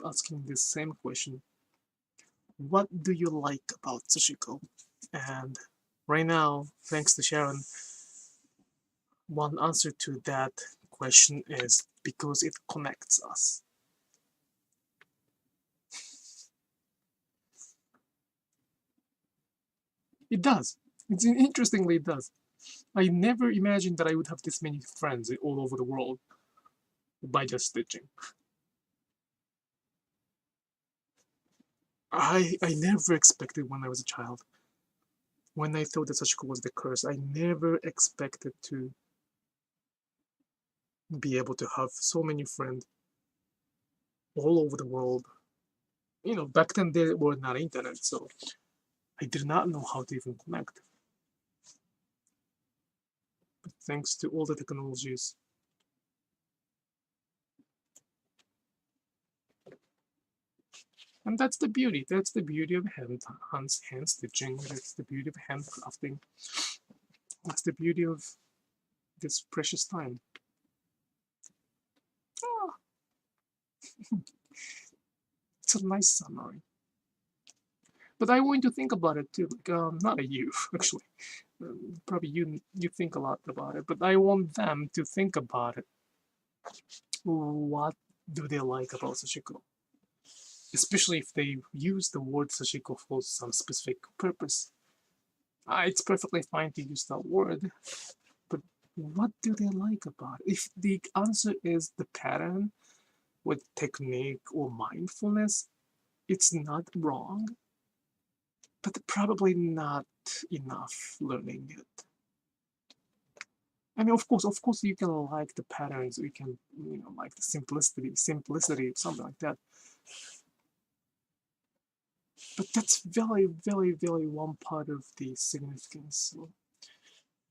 asking this same question. What do you like about Sashiko? And right now, thanks to Sharon, one answer to that question is because it connects us. It does. Interestingly, it does. I never imagined that I would have this many friends all over the world by just stitching. I never expected when I was a child. When I thought that Sashiko was the curse, I never expected to be able to have so many friends all over the world. Back then there were not internet, so I did not know how to even connect. But thanks to all the technologies, and that's the beauty. That's the beauty of hand stitching. That's the beauty of hand crafting. That's the beauty of this precious time. It's a nice summary. But I want you to think about it too. Not you, actually. Probably you think a lot about it, but I want them to think about it. What do they like about Sashiko? Especially if they use the word Sashiko for some specific purpose. It's perfectly fine to use that word, but what do they like about it? If the answer is the pattern with technique or mindfulness, it's not wrong, but probably not enough learning it. I mean, of course, you can like the patterns, you can, like the simplicity, something like that. But that's very, very, very one part of the significance. So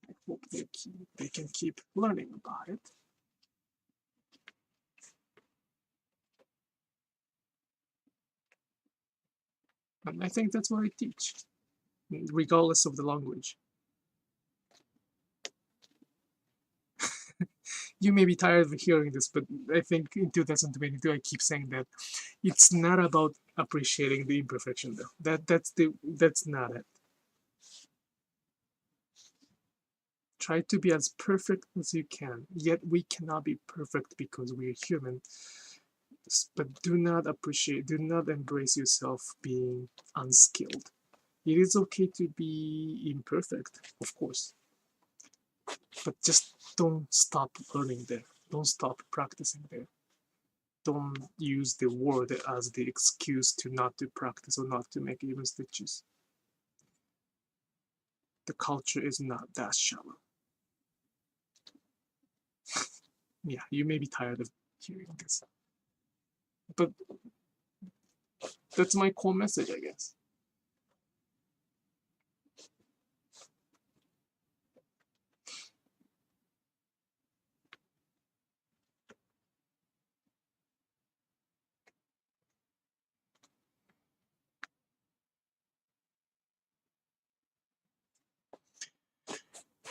I hope they can keep learning about it. And I think that's what I teach, regardless of the language. You may be tired of hearing this, but I think in 2022 I keep saying that it's not about appreciating the imperfection though. That's not it. Try to be as perfect as you can, yet we cannot be perfect because we're human. But do not embrace yourself being unskilled. It is okay to be imperfect, of course. But just don't stop learning there. Don't stop practicing there. Don't use the word as the excuse to not to practice or not to make even stitches. The culture is not that shallow. Yeah, you may be tired of hearing this. But that's my core message, I guess.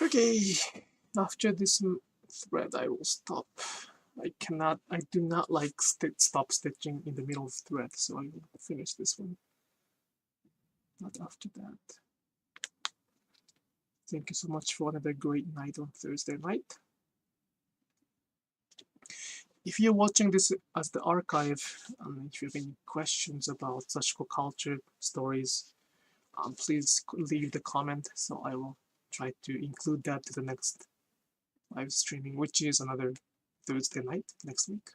Okay, after this thread I will stop. I do not like stop stitching in the middle of thread, so I will finish this one. Not after that. Thank you so much for another great night on Thursday night. If you're watching this as the archive, if you have any questions about Sashiko culture, stories, please leave the comment, so I will try to include that to the next live streaming, which is another Thursday night next week.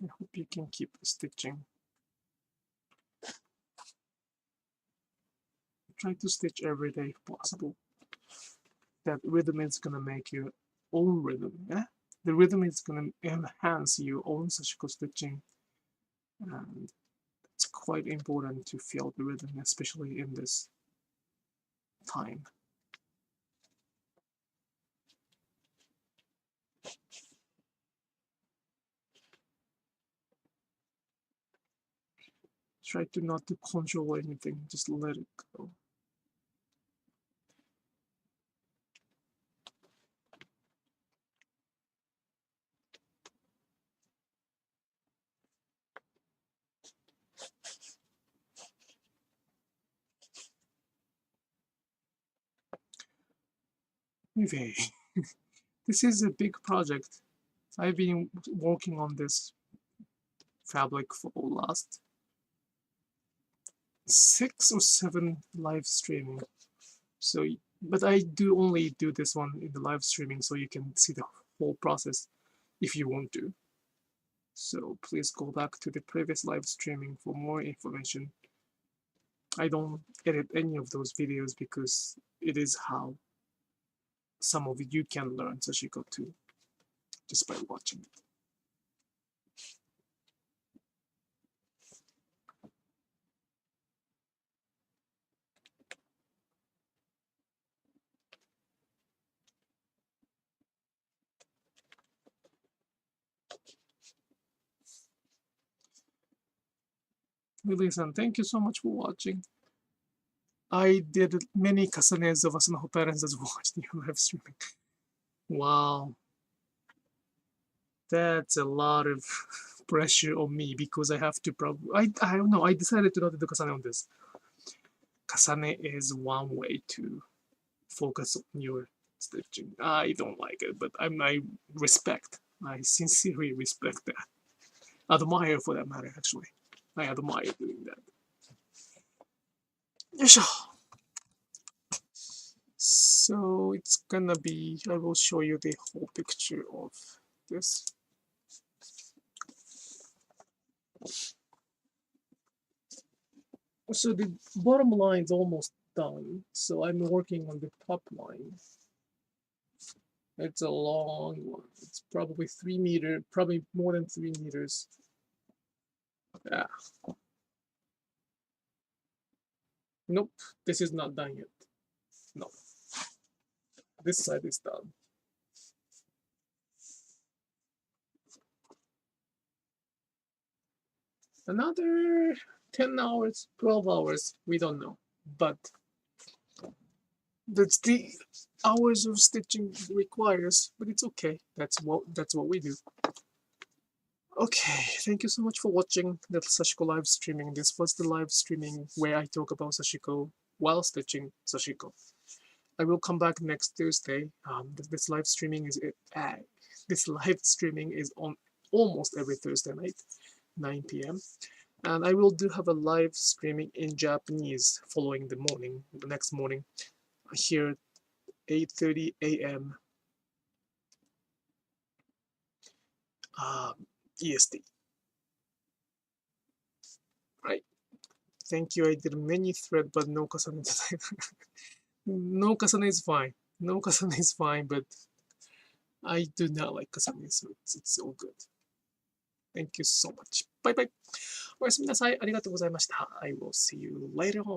I hope you can keep stitching. Try to stitch every day if possible. That rhythm is gonna make your own rhythm. Yeah? The rhythm is gonna enhance your own Sashiko stitching, and it's quite important to feel the rhythm, especially in this time. Try to not to control anything, just let it go. Anyway, this is a big project. I've been working on this fabric for the last 6 or 7 live streaming. So, but I only do this one in the live streaming, so you can see the whole process if you want to. So please go back to the previous live streaming for more information. I don't edit any of those videos because it is how some of you can learn Sashiko too, just by watching it. Lily-san, thank you so much for watching. I did many kasanes of Asuna parents as watched your live streaming. Wow. That's a lot of pressure on me because I have to I don't know, I decided to not do kasane on this. Kasane is one way to focus on your stitching. I don't like it, but I sincerely respect that. Admire for that matter, actually. I admire doing that. Yosho! So it's gonna be, I will show you the whole picture of this. So the bottom line is almost done. So I'm working on the top line. It's a long one. It's probably 3 meters, probably more than 3 meters. Yeah. Nope, this is not done yet. No. This side is done. Another 10 hours, 12 hours, we don't know. But that's the hours of stitching requires, but it's okay. That's what we do. Okay, thank you so much for watching the Sashiko live streaming. This was the live streaming where I talk about Sashiko while stitching Sashiko. I will come back next Thursday. This live streaming is on almost every Thursday night, 9 p.m. And I will have a live streaming in Japanese following the next morning, here 8:30 a.m. EST. Right. Thank you. I did a mini thread, but no kasane today. No kasane is fine. No kasane is fine, but I do not like kasane, so it's all good. Thank you so much. Bye bye. おやすみなさい。ありがとうございました。I will see you later on.